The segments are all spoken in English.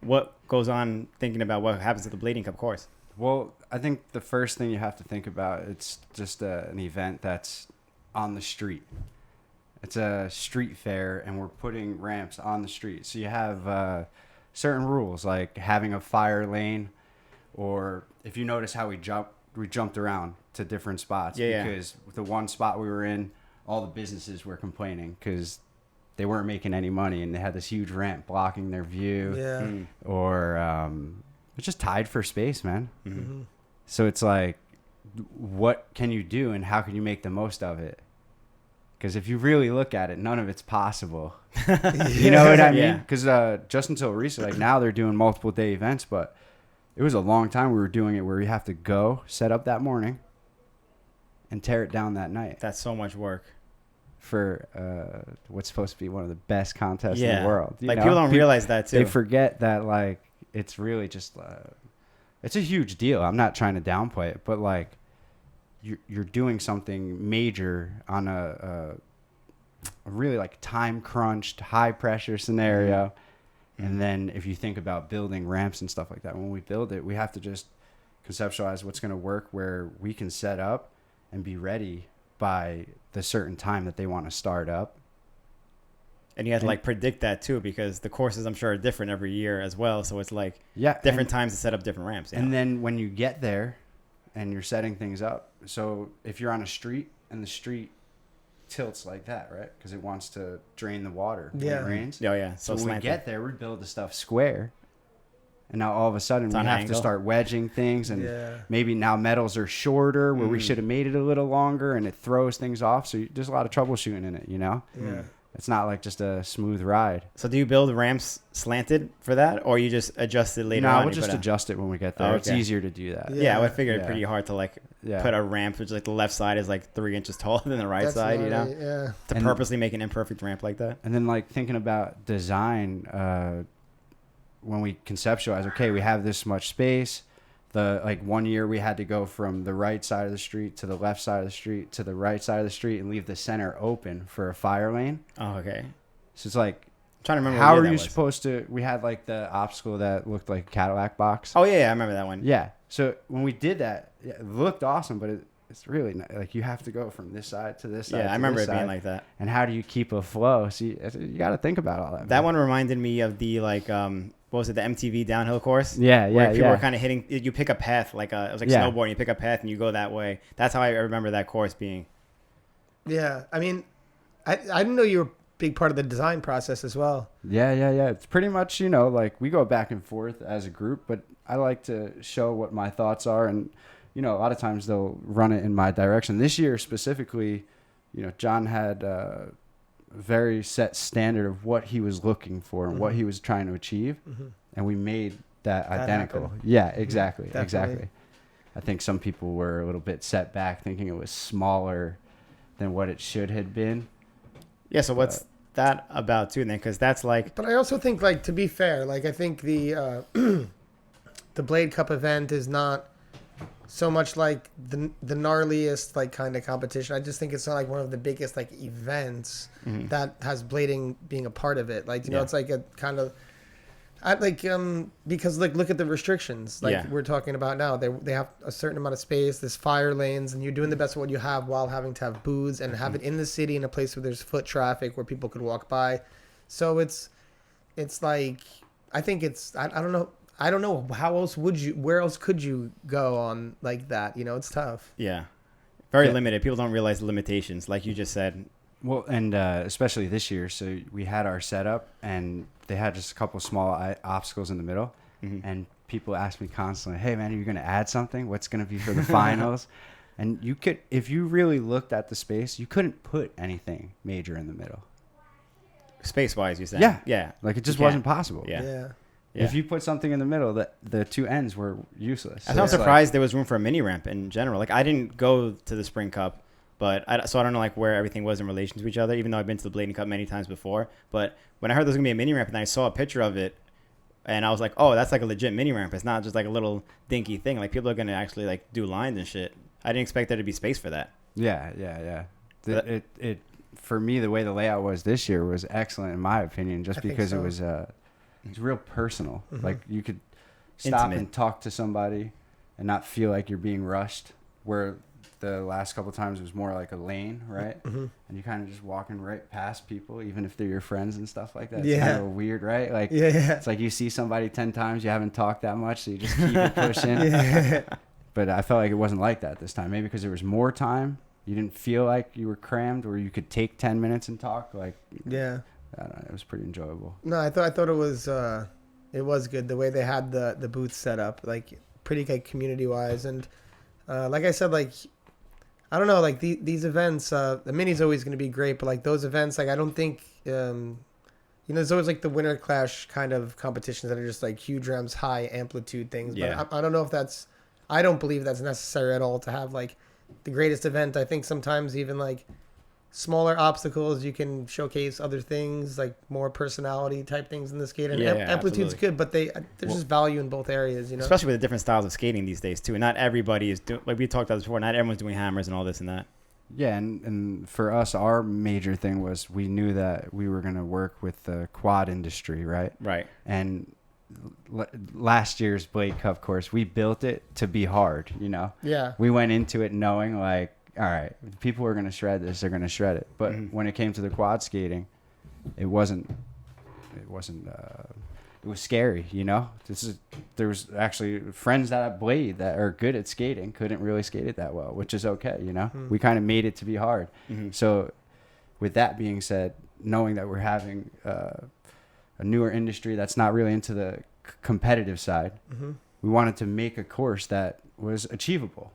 what goes on thinking about what happens at the Blading Cup course? Well, I think the first thing you have to think about, it's just an event that's on the street. It's a street fair, and we're putting ramps on the street. So you have certain rules, like having a fire lane, or if you notice how we jumped around to different spots. Because the one spot we were in, all the businesses were complaining because they weren't making any money, and they had this huge ramp blocking their view. Yeah. Or it's just tied for space, man. Mm-hmm. So it's like, what can you do, and how can you make the most of it? Because if you really look at it, none of it's possible. You know what I mean? Because just until recently, like now they're doing multiple day events, but it was a long time we were doing it where you have to go set up that morning and tear it down that night. That's so much work For what's supposed to be one of the best contests in the world. You like know? people don't realize that too. They forget that like it's really just it's a huge deal. I'm not trying to downplay it, but like you're doing something major on a really like time crunched, high pressure scenario. Mm-hmm. And then if you think about building ramps and stuff like that, when we build it, we have to just conceptualize what's going to work, where we can set up and be ready by the certain time that they want to start up. And you have to like predict that too, because the courses I'm sure are different every year as well. So it's like different times to set up different ramps. And then when you get there and you're setting things up, so if you're on a street and the street tilts like that, right? Because it wants to drain the water when it rains. Oh yeah. So when we get there, we build the stuff square. And now all of a sudden we have to start wedging things, and maybe now metals are shorter where we should have made it a little longer, and it throws things off. So there's a lot of troubleshooting in it, you know? Yeah. It's not like just a smooth ride. So do you build ramps slanted for that, or you just adjust it later on? No, we'll just adjust it when we get there. It's easier to do that. Yeah, I would figure it pretty hard to like put a ramp which like the left side is like 3 inches taller than the right side, you know? Yeah. To purposely make an imperfect ramp like that. And then like thinking about design, when we conceptualize, okay, we have this much space. Like 1 year we had to go from the right side of the street to the left side of the street to the right side of the street and leave the center open for a fire lane. Oh, okay. So it's like, I'm trying to remember how are you supposed to? We had like the obstacle that looked like a Cadillac box. Oh yeah, I remember that one. Yeah. So when we did that, it looked awesome, but it's really not, like you have to go from this side to this side. Yeah, I remember it being like that. And how do you keep a flow? So you got to think about all that. That one reminded me of the like what was it, the MTV downhill course? Yeah, where people were kind of hitting. You pick a path like it was like snowboarding. You pick a path and you go that way. That's how I remember that course being. Yeah, I mean, I didn't know you were a big part of the design process as well. Yeah. It's pretty much, you know, like we go back and forth as a group, but I like to show what my thoughts are, and you know, a lot of times they'll run it in my direction. This year specifically, you know, John had a very set standard of what he was looking for and what he was trying to achieve, and we made that identical. Happened. Yeah, exactly. Definitely. Exactly. I think some people were a little bit set back thinking it was smaller than what it should have been. Yeah, so what's that about too then? Because that's like... But I also think, like, to be fair, like, I think the the Blade Cup event is not so much like the gnarliest like kind of competition. I just think it's not like one of the biggest like events that has blading being a part of it. Like, you know, it's like a kind of because like look at the restrictions like we're talking about now. They have a certain amount of space, there's fire lanes, and you're doing the best of what you have while having to have booths and have it in the city in a place where there's foot traffic where people could walk by. So it's like, I think it's I don't know how else where else could you go on like that, you know? It's tough. Yeah, very limited. People don't realize the limitations, like you just said. Well, and especially this year, so we had our setup and they had just a couple small obstacles in the middle, and people ask me constantly, hey man, are you going to add something? What's going to be for the finals? And you could, if you really looked at the space, you couldn't put anything major in the middle. Space wise, you said? Yeah. Like it just wasn't possible. Yeah. If you put something in the middle, the two ends were useless. I'm surprised there was room for a mini ramp in general. Like I didn't go to the Spring Cup, but I don't know like where everything was in relation to each other, even though I've been to the Blading Cup many times before. But when I heard there was going to be a mini ramp and I saw a picture of it, and I was like, oh, that's like a legit mini ramp. It's not just like a little dinky thing. Like people are going to actually like do lines and shit. I didn't expect there to be space for that. Yeah. It for me, the way the layout was this year was excellent in my opinion, just because it was It's real personal. Like you could stop Intimate. and talk to somebody and not feel like you're being rushed, where the last couple of times it was more like a lane, right? And you kind of just walking right past people, even if they're your friends and stuff like that. It's kind of weird, right? Like it's like you see somebody 10 times, you haven't talked that much, so you just keep it pushing. But I felt like it wasn't like that this time. Maybe because there was more time. You didn't feel like you were crammed, or you could take 10 minutes and talk. Like, I don't know, it was pretty enjoyable. No, I thought it was good the way they had the booth set up, like pretty like community wise, and like I said, like I don't know, like these events, the mini's always going to be great, but like those events, like I don't think there's always like the Winter Clash kind of competitions that are just like huge ramps, high amplitude things. Yeah. But I don't know if I don't believe that's necessary at all to have like the greatest event. I think sometimes even like smaller obstacles, you can showcase other things, like more personality type things in the skate. And amplitude's good, but there's just value in both areas, Especially with the different styles of skating these days too. And not everybody is doing, like we talked about this before, not everyone's doing hammers and all this and that. Yeah, and for us, our major thing was we knew that we were going to work with the quad industry, right? Right. And last year's Blade Cup course, we built it to be hard, Yeah. We went into it knowing like, all right, people are going to shred this, they're going to shred it. But when it came to the quad skating, it was scary, there was actually friends at Blade that are good at skating, couldn't really skate it that well, which is okay, We kind of made it to be hard. So with that being said, knowing that we're having a newer industry that's not really into the competitive side, we wanted to make a course that was achievable.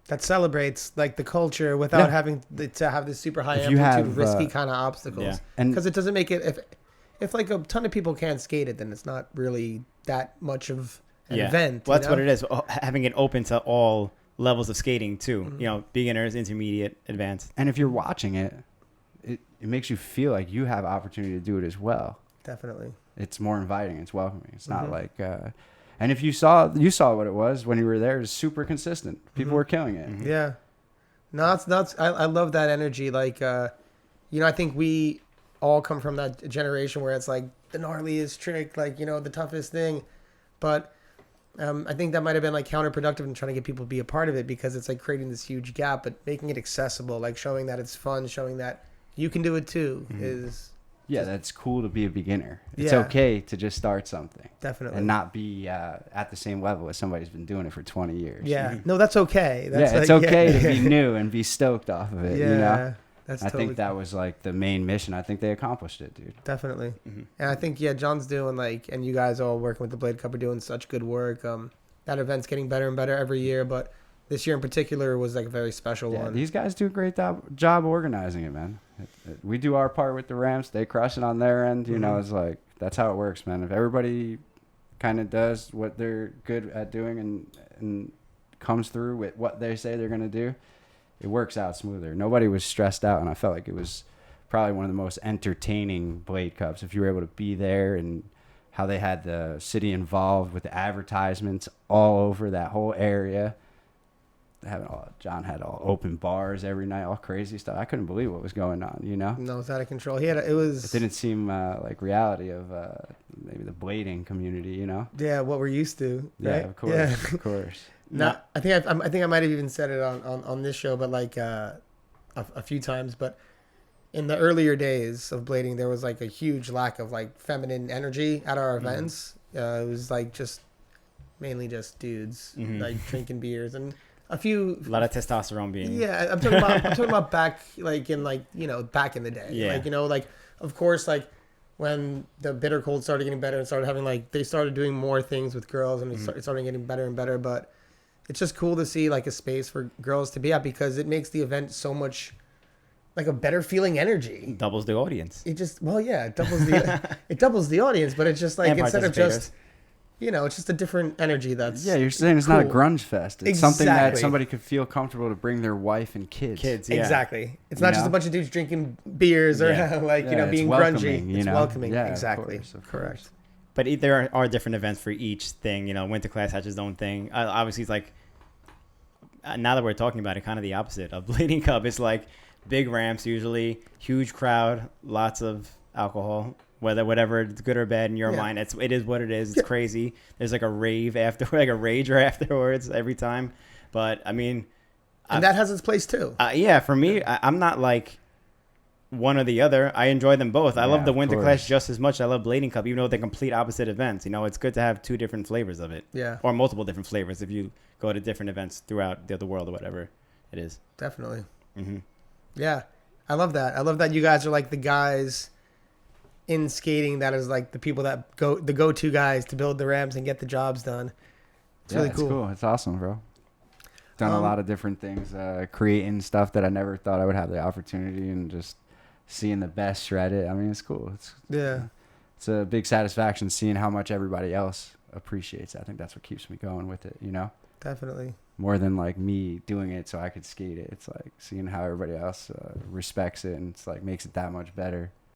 That celebrates like the culture without having to have this super high amplitude, risky kind of obstacles. Yeah. Because it doesn't make it, if like a ton of people can't skate it, then it's not really that much of an event. Well, that's what it is. Having it open to all levels of skating too. Beginners, intermediate, advanced. And if you're watching it, it makes you feel like you have opportunity to do it as well. Definitely. It's more inviting. It's welcoming. It's not like, and if you saw what it was when you were there, it was super consistent. People were killing it. Yeah. No, I love that energy. Like, I think we all come from that generation where it's like the gnarliest trick, like, the toughest thing. But I think that might have been like counterproductive in trying to get people to be a part of it, because it's like creating this huge gap, but making it accessible, like showing that it's fun, showing that you can do it too is... Yeah, that's cool to be a beginner. It's okay to just start something. Definitely. And not be at the same level as somebody who's been doing it for 20 years. Yeah. No, that's okay. That's it's okay to be new and be stoked off of it, That's I think that was like the main mission. I think they accomplished it, dude. Definitely. And I think, John's doing like, and you guys all working with the Blade Cup are doing such good work. That event's getting better and better every year, but this year in particular was like a very special one. These guys do a great job organizing it, man. We do our part with the ramps. They crush it on their end. It's like, that's how it works, man. If everybody kind of does what they're good at doing and comes through with what they say they're going to do, it works out smoother. Nobody was stressed out, and I felt like it was probably one of the most entertaining Blade Cups. If you were able to be there, and how they had the city involved with the advertisements all over that whole area. John had all open bars every night, all crazy stuff. I couldn't believe what was going on, No, it was out of control. It didn't seem like reality of maybe the blading community, Yeah, what we're used to. Right? Yeah, of course, of course. No, I think I might have even said it on this show, but like a few times. But in the earlier days of blading, there was like a huge lack of like feminine energy at our events. It was like mainly just dudes like drinking beers and a lot of testosterone being. Yeah, I'm talking about back back in the day. Yeah. Of course, like when the bitter cold started getting better and started having they started doing more things with girls, and it started getting better and better. But it's just cool to see like a space for girls to be at, because it makes the event so much like a better feeling energy. Doubles the audience. It doubles the audience, but it's just like, and instead of just it's just a different energy. You're saying it's cool. not a grunge fest. It's something that somebody could feel comfortable to bring their wife and kids. Yeah. Exactly. It's not just a bunch of dudes drinking beers or being grungy. It's welcoming. Yeah, exactly. Of course. Correct. But there are different events for each thing. Winter Class has its own thing. Obviously, it's like, now that we're talking about it, kind of the opposite of Blading Cup. It's like big ramps usually, huge crowd, lots of alcohol, whatever it's good or bad in your mind, it is what it is. It's crazy. There's like a rave after, like a rager afterwards every time. But I mean, and that has its place too. Yeah, for me, I'm not like one or the other. I enjoy them both. I love the Winter Clash just as much. I love Blading Cup, even though they're complete opposite events. You know, it's good to have two different flavors of it. Yeah. Or multiple different flavors if you go to different events throughout the world or whatever it is. Definitely. Mm-hmm. Yeah. I love that. I love that you guys are like the guys in skating that is like the people that the go-to guys to build the ramps and get the jobs done. It's really cool. It's cool. It's awesome, bro. Done a lot of different things, creating stuff that I never thought I would have the opportunity, and just seeing the best shred it. I mean, it's cool. It's a big satisfaction seeing how much everybody else appreciates it. I think that's what keeps me going with it, you know? Definitely. More than like me doing it so I could skate it. It's like seeing how everybody else respects it, and it's like makes it that much better.